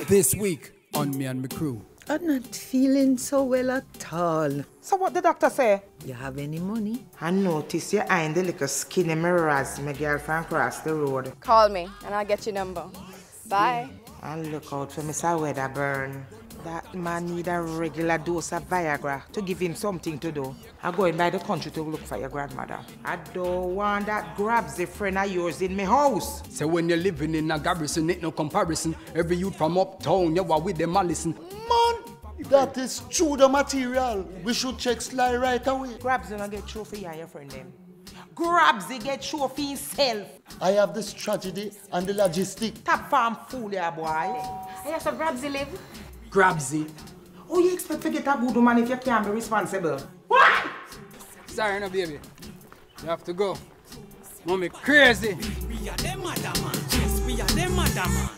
This week on Me and My Crew. I'm not feeling so well at all. So what the doctor say? You have any money? I notice you eyeing the little skinny mirrors my girlfriend cross the road. Call me and I'll get your number. Bye. And look out for Mr. Weatherburn. That man need a regular dose of Viagra to give him something to do. I'm going by the country to look for your grandmother. I don't want that grabs a friend of yours in my house. So when you're living in a garrison, ain't no comparison. Every youth from uptown, you are with them and listen. Man, that is true the material. We should check Sly right away. Grabs don't get through for you and your friend them. Grabs they get through for himself. I have the strategy and the logistic. Top farm fool ya boy. I have some Grabs live. Grabsy. Oh, you expect to get a good woman if you can't be responsible? What? Sorry, no, baby. You have to go. Mommy crazy. We are them mother man. Yes, we are them mother man.